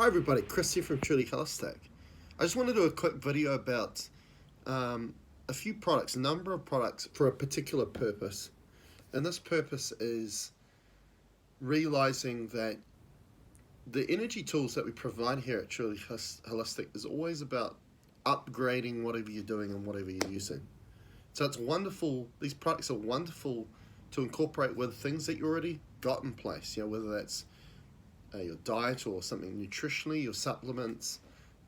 Hi everybody, Chris here from Truly Holistic. I just want to do a quick video about a few products, a number of products for a particular purpose. And this purpose is realizing that the energy tools that we provide here at Truly Holistic is always about upgrading whatever you're doing and whatever you're using. So it's wonderful, these products are wonderful to incorporate with things that you already got in place, whether that's your diet or something nutritionally, your supplements,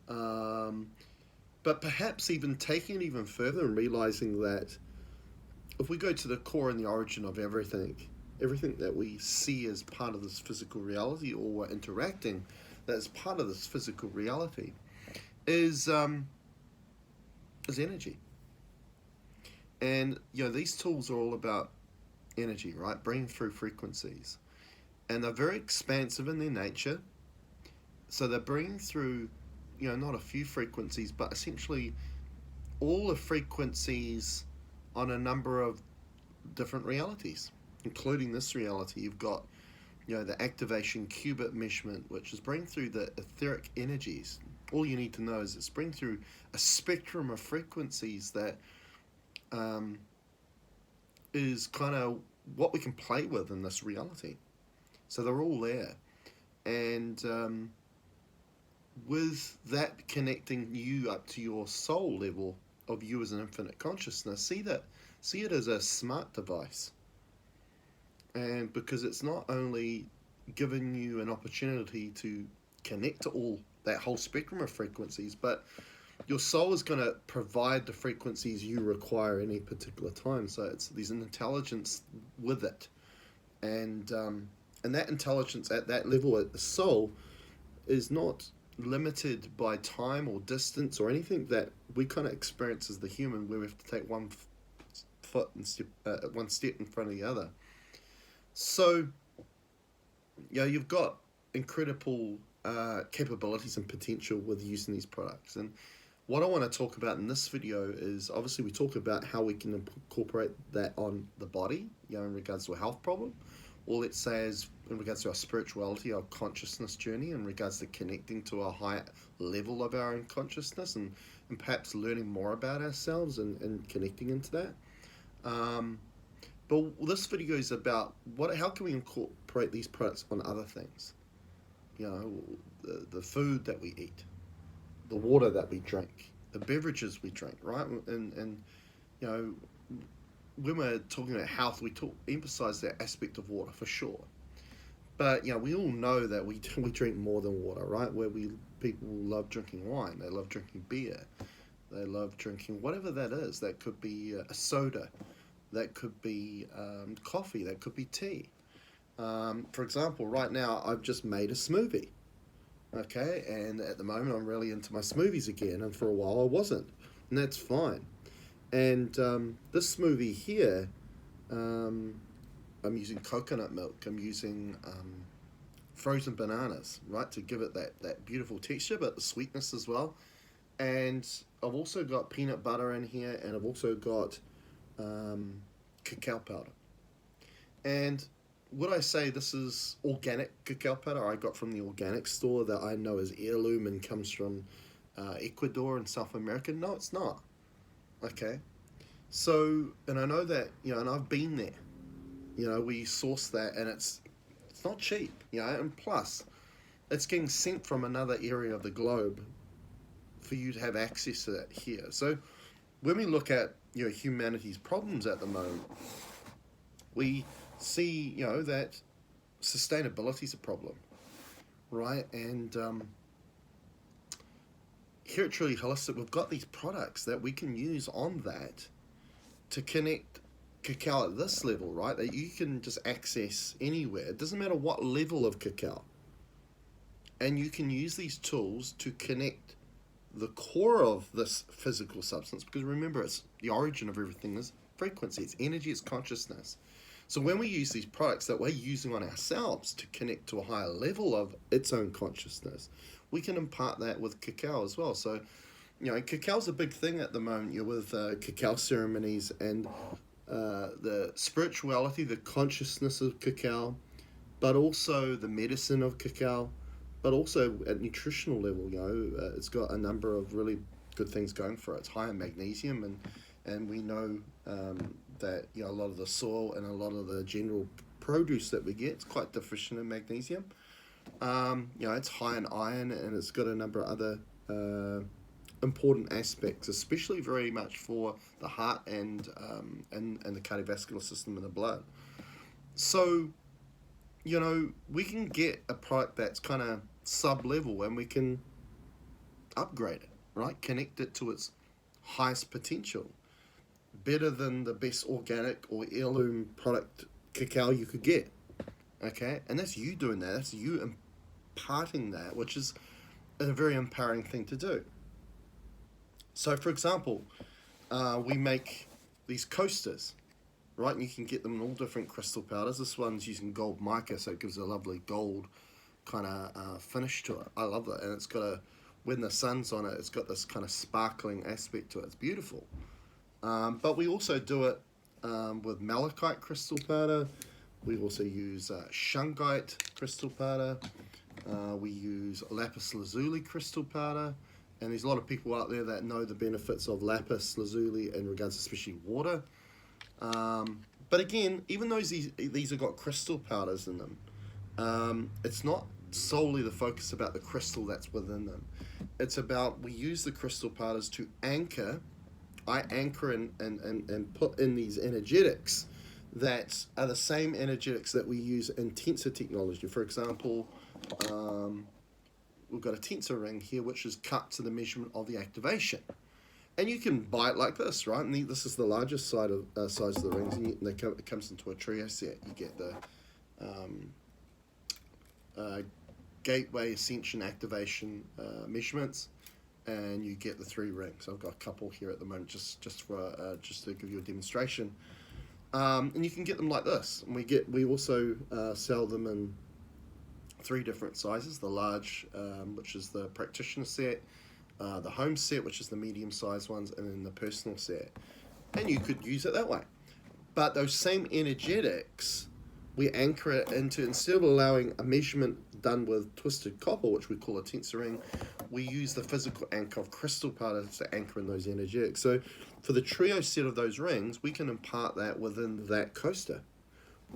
but perhaps even taking it even further and realizing that if we go to the core and the origin of everything that we see as part of this physical reality, or we're interacting that is part of this physical reality, is energy. And these tools are all about energy, right? Bringing through frequencies, and they're very expansive in their nature. So they're bringing through, not a few frequencies, but essentially all the frequencies on a number of different realities, including this reality. You've got, the activation qubit measurement, which is bringing through the etheric energies. All you need to know is it's bringing through a spectrum of frequencies that is kind of what we can play with in this reality. So they're all there. And with that connecting you up to your soul level of you as an infinite consciousness, see it as a smart device. And because it's not only giving you an opportunity to connect to all that whole spectrum of frequencies, but your soul is going to provide the frequencies you require any particular time. So there's an intelligence with it. And that intelligence at that level, at the soul, is not limited by time or distance or anything that we kind of experience as the human, where we have to take one step in front of the other. So, you've got incredible capabilities and potential with using these products. And what I want to talk about in this video is, obviously we talk about how we can incorporate that on the body, in regards to a health problem, or let's say as in regards to our spirituality, our consciousness journey, in regards to connecting to a higher level of our own consciousness, and perhaps learning more about ourselves and connecting into that. But this video is about how can we incorporate these products on other things? The food that we eat, the water that we drink, the beverages we drink, right? And when we're talking about health, we emphasize that aspect of water for sure. But we all know that we drink more than water, right? People love drinking wine, they love drinking beer, they love drinking whatever that is. That could be a soda, that could be coffee, that could be tea. For example, right now I've just made a smoothie. Okay, and at the moment I'm really into my smoothies again, and for a while I wasn't, and that's fine. And this smoothie here, I'm using coconut milk, I'm using frozen bananas, right, to give it that beautiful texture, but the sweetness as well. And I've also got peanut butter in here, and I've also got cacao powder. And would I say this is organic cacao powder I got from the organic store that I know is heirloom and comes from Ecuador and South America? No, it's not. Okay, so, and I know that, and I've been there, we source that, and it's not cheap, and plus it's getting sent from another area of the globe for you to have access to that here. So when we look at humanity's problems at the moment, we see that sustainability is a problem, right? And here at Truly Holistic, we've got these products that we can use on that to connect cacao at this level, right? That you can just access anywhere. It doesn't matter what level of cacao. And you can use these tools to connect the core of this physical substance, because remember, it's the origin of everything is frequency, it's energy, it's consciousness. So when we use these products that we're using on ourselves to connect to a higher level of its own consciousness, we can impart that with cacao as well. So, cacao's a big thing at the moment, with cacao ceremonies and the spirituality, the consciousness of cacao, but also the medicine of cacao, but also at nutritional level, it's got a number of really good things going for it. It's high in magnesium, and we know that a lot of the soil and a lot of the general produce that we get is quite deficient in magnesium. It's high in iron, and it's got a number of other important aspects, especially very much for the heart and the cardiovascular system in the blood. So, we can get a product that's kind of sub-level, and we can upgrade it, right? Connect it to its highest potential. Better than the best organic or heirloom product cacao you could get, okay? And that's you doing that. That's you imparting that, which is a very empowering thing to do. So, for example, we make these coasters, right? And you can get them in all different crystal powders. This one's using gold mica, so it gives a lovely gold kind of finish to it. I love it. And it's got when the sun's on it, it's got this kind of sparkling aspect to it. It's beautiful. But we also do it with malachite crystal powder. We also use shungite crystal powder. We use lapis lazuli crystal powder. And there's a lot of people out there that know the benefits of lapis lazuli in regards to especially water. But again, even though these have got crystal powders in them, it's not solely the focus about the crystal that's within them. It's about, we use the crystal powders to anchor. I anchor and put in these energetics that are the same energetics that we use in tensor technology. For example, we've got a tensor ring here, which is cut to the measurement of the activation. And you can buy it like this, right? And this is the largest size of the rings, and it comes into a trio set. You get the gateway, ascension, activation measurements, and you get the 3 rings. I've got a couple here at the moment, just to give you a demonstration. And you can get them like this. And we also sell them in 3 different sizes: the large, which is the practitioner set, the home set, which is the medium-sized ones, and then the personal set. And you could use it that way. But those same energetics, we anchor it into, instead of allowing a measurement done with twisted copper, which we call a tensor ring, we use the physical anchor of crystal powder to anchor in those energetics. So for the trio set of those rings, we can impart that within that coaster,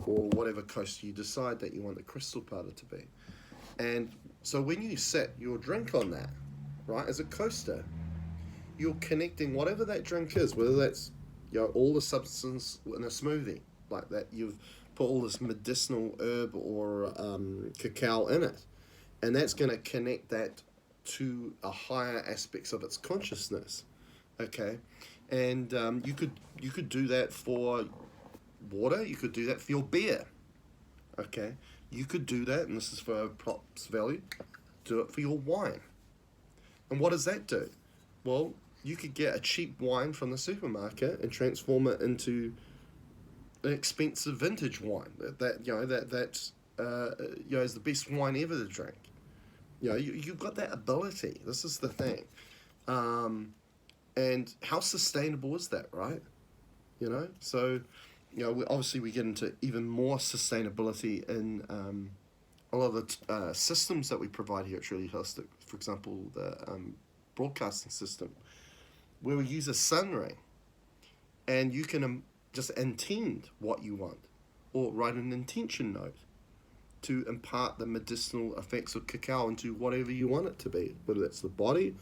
or whatever coaster you decide that you want the crystal powder to be. And so when you set your drink on that, right, as a coaster, you're connecting whatever that drink is, whether that's all the substance in a smoothie, like that, you've put all this medicinal herb or cacao in it, and that's going to connect that to a higher aspects of its consciousness, okay? And you could do that for water. You could do that for your beer, okay? You could do that, and this is for props value, do it for your wine. And what does that do? Well, you could get a cheap wine from the supermarket and transform it into an expensive vintage wine that is the best wine ever to drink. You've got that ability. This is the thing. And how sustainable is that, right? So obviously we get into even more sustainability in a lot of the systems that we provide here at Truly Holistic. For example, the broadcasting system, where we use a sun ring, and you can just intend what you want, or write an intention note to impart the medicinal effects of cacao into whatever you want it to be, whether that's the body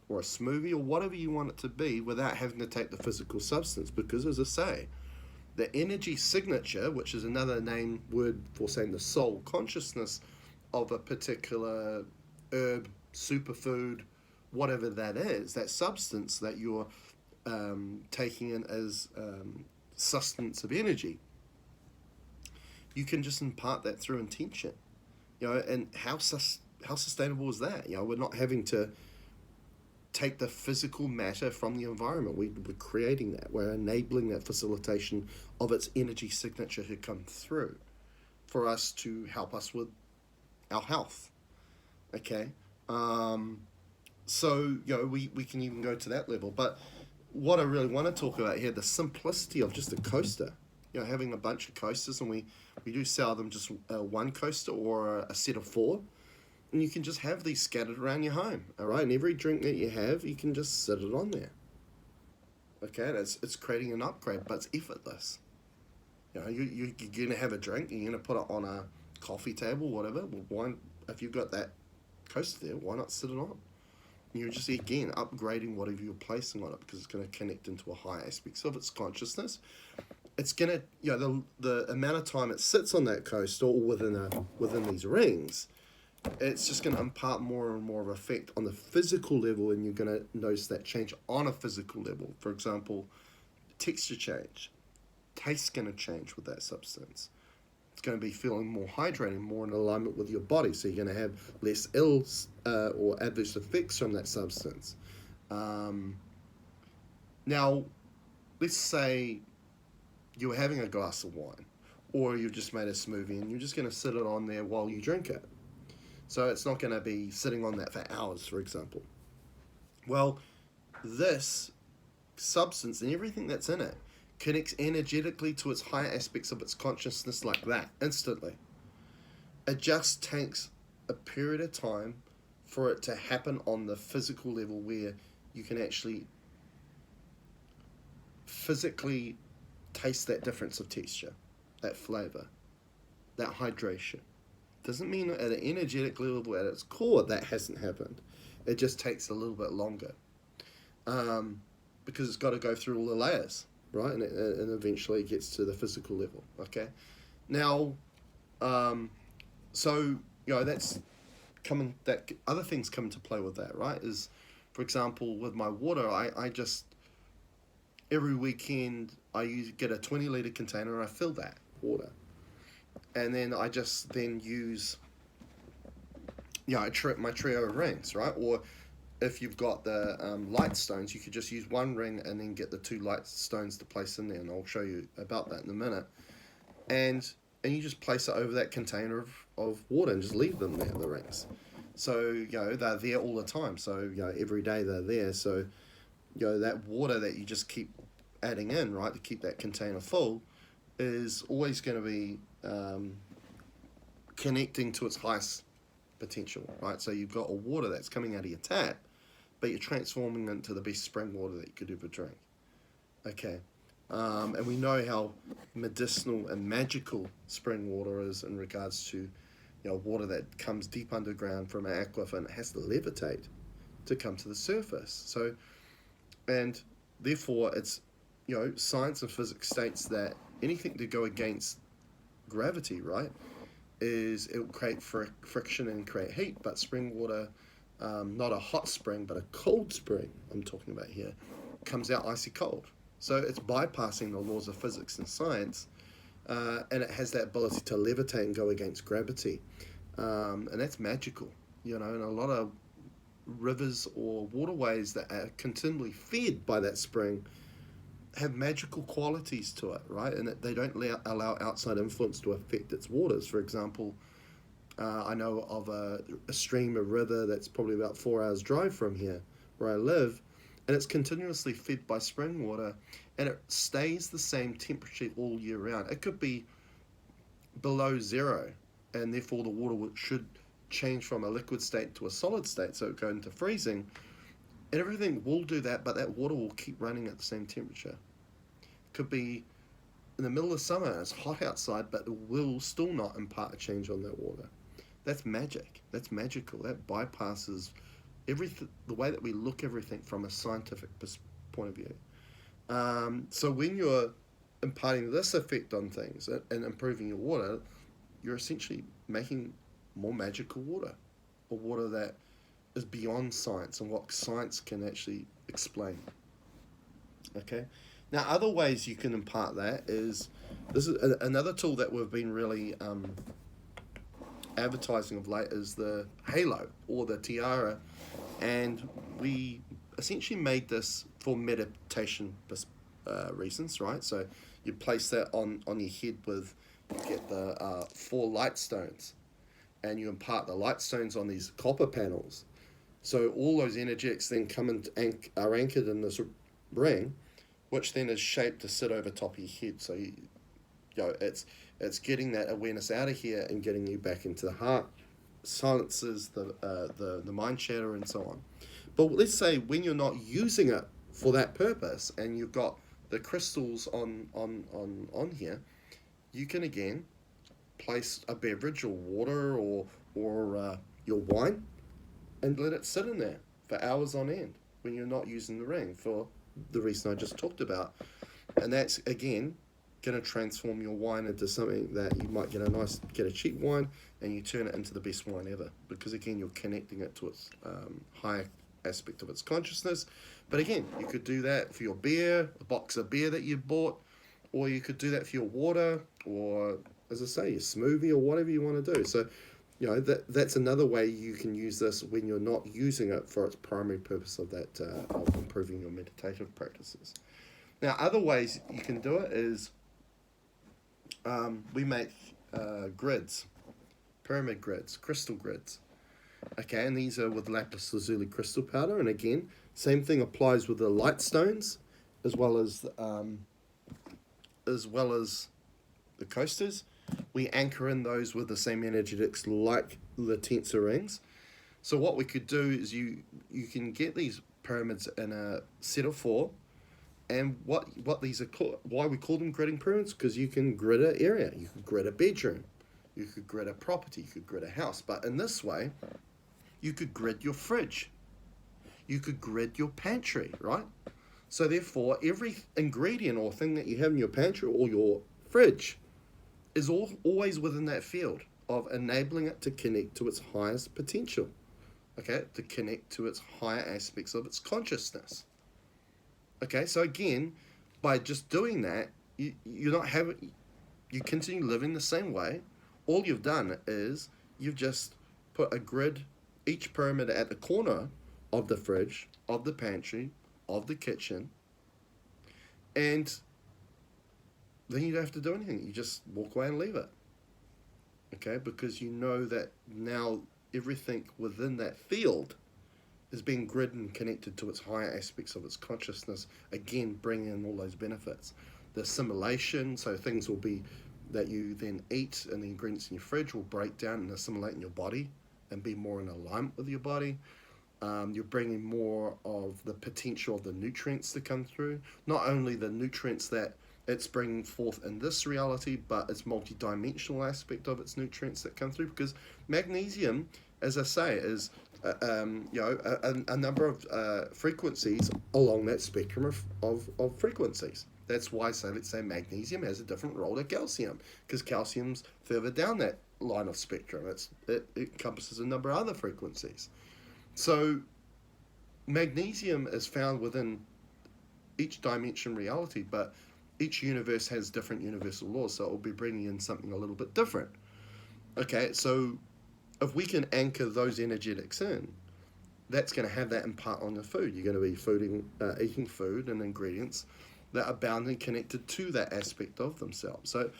or a smoothie or whatever you want it to be, without having to take the physical substance. Because, as I say, the energy signature, which is another word for saying the soul consciousness of a particular herb, superfood, whatever that is, that substance that you're taking in as sustenance of energy, you can just impart that through intention. And how sustainable is that? We're not having to take the physical matter from the environment. We're creating that. We're enabling that facilitation of its energy signature to come through for us to help us with our health. Okay? So, we can even go to that level. But what I really want to talk about here, the simplicity of just a coaster. Having a bunch of coasters, and we do sell them just one coaster or a set of 4. And you can just have these scattered around your home, all right? And every drink that you have, you can just sit it on there. Okay, and it's creating an upgrade, but it's effortless. You're going to have a drink, and you're going to put it on a coffee table, whatever. Well, why, if you've got that coaster there, why not sit it on? You're just, again, upgrading whatever you're placing on it, because it's going to connect into a higher aspect of its consciousness. It's going to, the amount of time it sits on that coaster or within these rings, it's just going to impart more and more of effect on the physical level, and you're going to notice that change on a physical level. For example, texture change. Taste's going to change with that substance. It's going to be feeling more hydrating, more in alignment with your body, so you're going to have less ills or adverse effects from that substance. Now, let's say you're having a glass of wine, or you've just made a smoothie, and you're just going to sit it on there while you drink it. So it's not going to be sitting on that for hours, for example. Well, this substance and everything that's in it connects energetically to its higher aspects of its consciousness like that, instantly. It just takes a period of time for it to happen on the physical level, where you can actually physically taste that difference of texture, that flavor, that hydration. Doesn't mean at an energetic level, at its core, that hasn't happened. It just takes a little bit longer, because it's got to go through all the layers, right? And eventually it gets to the physical level, okay? Now, so, that's coming, that other things come into play with that, right? Is, for example, with my water, I just, every weekend, I get a 20-litre container and I fill that water. And then I just then use, my trio of rings, right? Or if you've got the light stones, you could just use one ring and then get the 2 light stones to place in there, and I'll show you about that in a minute. And you just place it over that container of water and just leave them there, the rings. So, they're there all the time. So, every day they're there. So, that water that you just keep adding in, right, to keep that container full, is always going to be connecting to its highest potential, right? So you've got a water that's coming out of your tap, but you're transforming it into the best spring water that you could ever drink. Okay, and we know how medicinal and magical spring water is in regards to, water that comes deep underground from an aquifer, and it has to levitate to come to the surface. So, and therefore it's, science and physics states that anything to go against gravity, right, is it will create friction and create heat. But spring water, not a hot spring, but a cold spring I'm talking about here, comes out icy cold. So it's bypassing the laws of physics and science, and it has that ability to levitate and go against gravity. And that's magical, and a lot of rivers or waterways that are continually fed by that spring have magical qualities to it, right? And that they don't allow outside influence to affect its waters. For example, I know of a stream, a river that's probably about 4 hours drive from here, where I live, and it's continuously fed by spring water, and it stays the same temperature all year round. It could be below zero, and therefore the water should change from a liquid state to a solid state, so it go into freezing. And everything will do that, but that water will keep running at the same temperature. Could be in the middle of summer, it's hot outside, but it will still not impart a change on that water. That's magic. That's magical. That bypasses everything, the way that we look everything from a scientific point of view. So when you're imparting this effect on things and improving your water, you're essentially making more magical water, or water that is beyond science and what science can actually explain. Okay, now other ways you can impart that is, this is another tool that we've been really advertising of late, is the halo or the tiara, and we essentially made this for meditation reasons, right? So you place that on your head with, you get the 4 light stones, and you impart the light stones on these copper panels. So all those energetics then come and are anchored in this ring, which then is shaped to sit over top of your head. So it's getting that awareness out of here and getting you back into the heart, silences the mind chatter and so on. But let's say when you're not using it for that purpose, and you've got the crystals on here, you can again place a beverage or water or your wine and let it sit in there for hours on end when you're not using the ring for the reason I just talked about. And that's again going to transform your wine into something that you might get a cheap wine and you turn it into the best wine ever, because again you're connecting it to its higher aspect of its consciousness. But again, you could do that for your beer, a box of beer that you bought, or you could do that for your water, or as I say, your smoothie, or whatever you want to do. So that's another way you can use this when you're not using it for its primary purpose of that of improving your meditative practices. Now, other ways you can do it is we make grids, pyramid grids, crystal grids. Okay, and these are with lapis lazuli crystal powder, and again, same thing applies with the light stones, as well as the coasters. We anchor in those with the same energetics like the tensor rings. So what we could do is you can get these pyramids in a set of 4, and what these are called, why we call them gridding pyramids, because you can grid an area, you could grid a bedroom, you could grid a property, you could grid a house, but in this way, you could grid your fridge, you could grid your pantry, right? So therefore, every ingredient or thing that you have in your pantry or your fridge is always within that field of enabling it to connect to its highest potential, okay, to connect to its higher aspects of its consciousness. Okay, so again, by just doing that, you continue living the same way. All you've done is you've just put a grid, each pyramid at the corner of the fridge, of the pantry, of the kitchen, and then you don't have to do anything. You just walk away and leave it. Okay, because you know that now everything within that field is being grid and connected to its higher aspects of its consciousness, again bringing in all those benefits. The assimilation, so things will be that you then eat, and the ingredients in your fridge will break down and assimilate in your body and be more in alignment with your body. You're bringing more of the potential of the nutrients to come through, not only the nutrients that it's bringing forth in this reality, but its multi-dimensional aspect of its nutrients that come through, because magnesium, as I say, is a number of frequencies along that spectrum of frequencies. That's why, so let's say magnesium has a different role to calcium, because calcium's further down that line of spectrum. It encompasses a number of other frequencies. So magnesium is found within each dimension reality, but each universe has different universal laws, so it will be bringing in something a little bit different. Okay, so if we can anchor those energetics in, that's going to have that impact on the food. You're going to be eating food and ingredients that are bound and connected to that aspect of themselves. So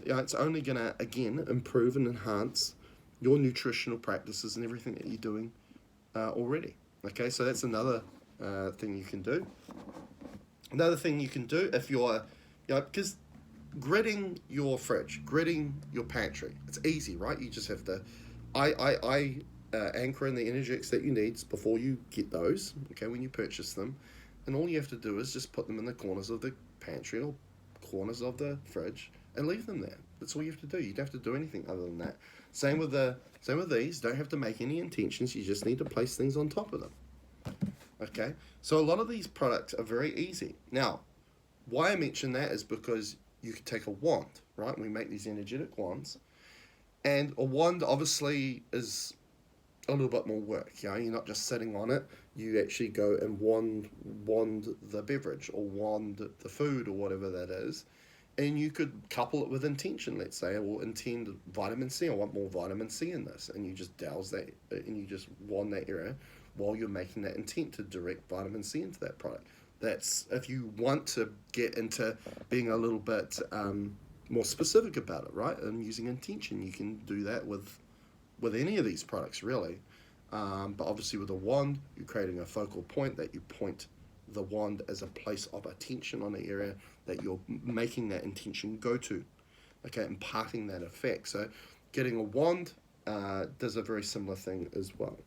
it's only going to, again, improve and enhance your nutritional practices and everything that you're doing already. Okay, so that's another thing you can do. Another thing you can do if you're, because gridding your fridge, gridding your pantry, it's easy, right? You just have to, I anchor in the energetics that you need before you get those, okay, when you purchase them. And all you have to do is just put them in the corners of the pantry or corners of the fridge and leave them there. That's all you have to do. You don't have to do anything other than that. Same with these. Don't have to make any intentions. You just need to place things on top of them. Okay, so a lot of these products are very easy. Now, why I mention that is because you could take a wand, right? We make these energetic wands, and a wand obviously is a little bit more work. You're not just sitting on it. You actually go and wand the beverage or wand the food or whatever that is, and you could couple it with intention. Let's say I will intend vitamin C. I want more vitamin C in this, and you just douse that, and you just wand that area while you're making that intent to direct vitamin C into that product. That's if you want to get into being a little bit more specific about it, right? And using intention, you can do that with any of these products, really. But obviously with a wand, you're creating a focal point that you point the wand as a place of attention on the area that you're making that intention go to, okay, imparting that effect. So getting a wand does a very similar thing as well.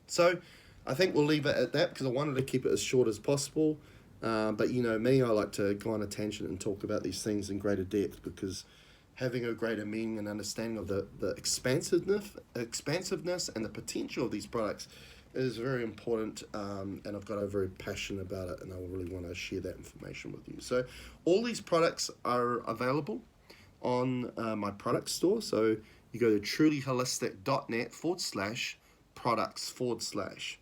So I think we'll leave it at that because I wanted to keep it as short as possible. But you know me, I like to go on a tangent and talk about these things in greater depth because having a greater meaning and understanding of the expansiveness and the potential of these products is very important, and I've got a very passion about it, and I really want to share that information with you. So all these products are available on my product store. So you go to trulyholistic.net/products .net/products.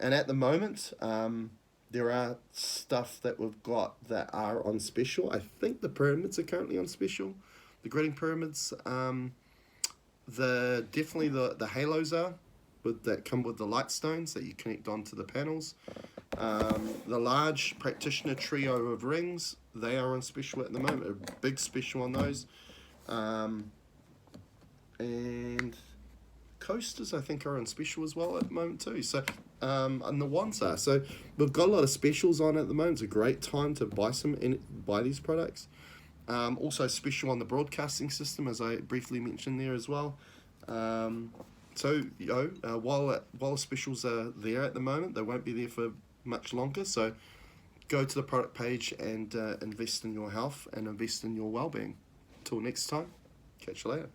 And at the moment, there are stuff that we've got that are on special. I think the pyramids are currently on special. The grading pyramids, the halos are that come with the light stones that you connect onto the panels. The large practitioner trio of rings, they are on special at the moment. A big special on those. And coasters I think are on special as well at the moment too. So and the ones are. So we've got a lot of specials on at the moment. It's a great time to buy these products. Also special on the broadcasting system, as I briefly mentioned there as well. So you know, while specials are there at the moment, they won't be there for much longer. So go to the product page and invest in your health and invest in your well-being. Until next time, catch you later.